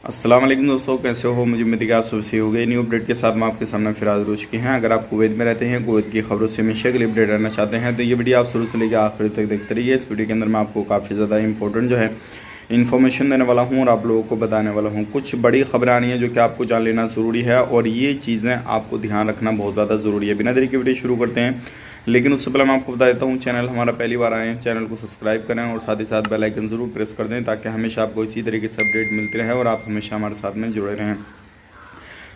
अस्सलाम वालेकुम दोस्तों, कैसे हो? मुझे उम्मीद है कि आप सब सही हो गए। न्यू अपडेट के साथ मैं आपके सामने फिर हाजिर हो चुके हैं। अगर आप कुवैत में रहते हैं, कुवैत की खबरों से हमेशा के लिए अपडेट रहना चाहते हैं तो ये वीडियो आप शुरू से लेकर आखिर तक देखते रहिए। इस वीडियो के अंदर मैं आपको काफ़ी ज़्यादा इंपॉर्टेंट जो है इन्फॉर्मेशन देने वाला हूँ और आप लोगों को बताने वाला हूँ। कुछ बड़ी खबरें आनी है जो कि आपको जान लेना ज़रूरी है और ये चीज़ें आपको ध्यान रखना बहुत ज़्यादा ज़रूरी है। बिना देरी के वीडियो शुरू करते हैं, लेकिन उससे पहले मैं आपको बता देता हूँ, चैनल हमारा पहली बार आए हैं, चैनल को सब्सक्राइब करें और साथ ही साथ बेल आइकन ज़रूर प्रेस कर दें ताकि हमेशा आपको इसी तरीके से अपडेट मिलती रहे और आप हमेशा हमारे साथ में जुड़े रहें।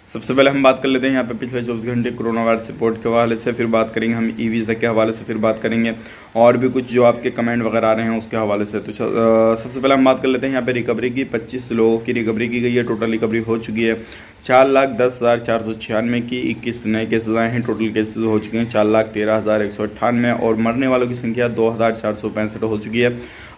सबसे पहले हम बात कर लेते हैं यहाँ पे पिछले 24 घंटे कोरोना वायरस रिपोर्ट के हवाले से, फिर बात करेंगे हम ई वीज़ा के हवाले से, फिर बात करेंगे और भी कुछ जो आपके कमेंट वगैरह आ रहे हैं उसके हवाले से। तो सबसे पहले हम बात कर लेते हैं यहाँ पे रिकवरी की। 25 लोगों की रिकवरी की गई है, टोटल रिकवरी हो चुकी है 4,10,496 की। 21 नए केसेज आए हैं, टोटल केसेज हो चुके हैं 4,13,198 और मरने वालों की संख्या 2,465 हो चुकी है।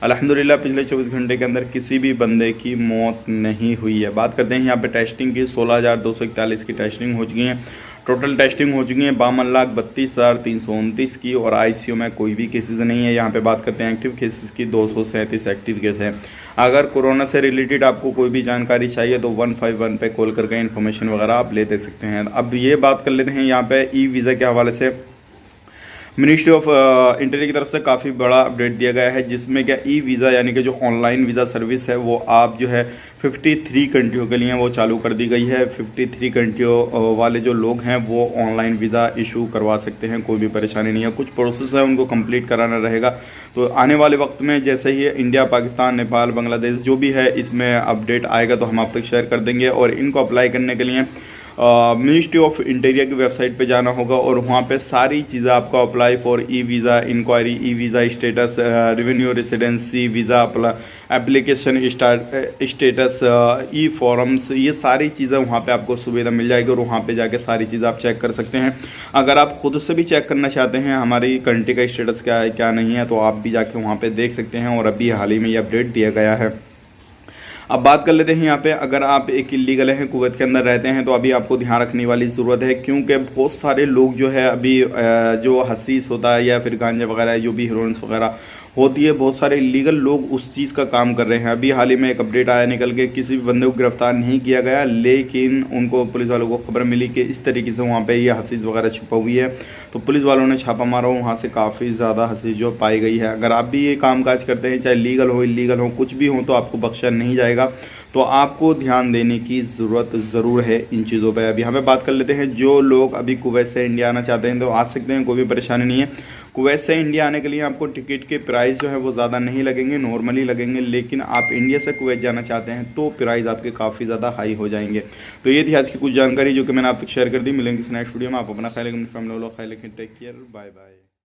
अल्हम्दुलिल्लाह पिछले 24 घंटे के अंदर किसी भी बंदे की मौत नहीं हुई है। बात करते हैं यहाँ पे टेस्टिंग की। 16,241 की टेस्टिंग हो चुकी है, टोटल टेस्टिंग हो चुकी है 52,32,329 की और आईसीयू में कोई भी केसेस नहीं है। यहाँ पे बात करते हैं एक्टिव केसेस की। 237 एक्टिव केस हैं। अगर कोरोना से रिलेटेड आपको कोई भी जानकारी चाहिए तो 151 पे कॉल करके इन्फॉर्मेशन वगैरह आप ले दे सकते हैं। अब ये बात कर लेते हैं यहाँ पे ई वीज़ा के हवाले से। मिनिस्ट्री ऑफ इंटीरियर की तरफ से काफ़ी बड़ा अपडेट दिया गया है, जिसमें क्या ई वीज़ा यानी कि जो ऑनलाइन वीज़ा सर्विस है वो आप जो है 53 कंट्रियों के लिए वो चालू कर दी गई है। 53 कंट्रियों वाले जो लोग हैं वो ऑनलाइन वीज़ा इशू करवा सकते हैं, कोई भी परेशानी नहीं है। कुछ प्रोसेस है उनको कंप्लीट कराना रहेगा। तो आने वाले वक्त में जैसे ही इंडिया, पाकिस्तान, नेपाल, बांग्लादेश जो भी है इसमें अपडेट आएगा तो हम आप तक शेयर कर देंगे। और इनको अप्लाई करने के लिए मिनिस्ट्री ऑफ इंटीरियर की वेबसाइट पे जाना होगा और वहाँ पे सारी चीज़ें आपको apply for e visa enquiry, e visa status, revenue residency visa application status, e forms, ये सारी चीज़ें वहाँ पे आपको सुविधा मिल जाएगी और वहाँ पे जाके सारी चीज़ें आप चेक कर सकते हैं। अगर आप खुद से भी चेक करना चाहते हैं हमारी कंट्री का स्टेटस क्या है क्या नहीं है तो आप भी जाके वहाँ पे देख सकते हैं और अभी हाल ही में ये अपडेट दिया गया है। अब बात कर लेते हैं यहाँ पे, अगर आप एक इलीगल हैं, कुवैत के अंदर रहते हैं तो अभी आपको ध्यान रखने वाली ज़रूरत है, क्योंकि बहुत सारे लोग जो है अभी जो हसीस होता है या फिर गांजा वगैरह जो भी हीरोइंस वगैरह होती है, बहुत सारे इलीगल लोग उस चीज़ का काम कर रहे हैं। अभी हाल ही में एक अपडेट आया निकल के, किसी भी बंदे को गिरफ्तार नहीं किया गया, लेकिन उनको पुलिस वालों को खबर मिली कि इस तरीके से वहाँ पे ये हसीस वगैरह छिपा हुई है, तो पुलिस वालों ने छापा मारा, वहाँ से काफ़ी ज़्यादा हसीस जो पाई गई है। अगर आप भी ये काम काज करते हैं, चाहे लीगल हो इलीगल हो कुछ भी हो, तो आपको बख्शा नहीं जाएगा। तो आपको ध्यान देने की ज़रूरत ज़रूर है इन चीज़ों पे। अब यहाँ पे बात कर लेते हैं, जो लोग अभी कुवैत से इंडिया आना चाहते हैं तो आ सकते हैं, कोई भी परेशानी नहीं है। कुवैत से इंडिया आने के लिए आपको टिकट के प्राइस जो है वो ज़्यादा नहीं लगेंगे, नॉर्मली लगेंगे, लेकिन आप इंडिया से कुवैत जाना चाहते हैं तो प्राइस आपके काफ़ी ज़्यादा हाई हो जाएंगे। तो ये थी आज की कुछ जानकारी जो कि मैंने आप तक शेयर कर दी। मिलेंगे किसी नेक्स्ट वीडियो में। आप अपना ख्याल रखें, अपनी फैमिली वालों का ख्याल रखें। Take care, bye bye.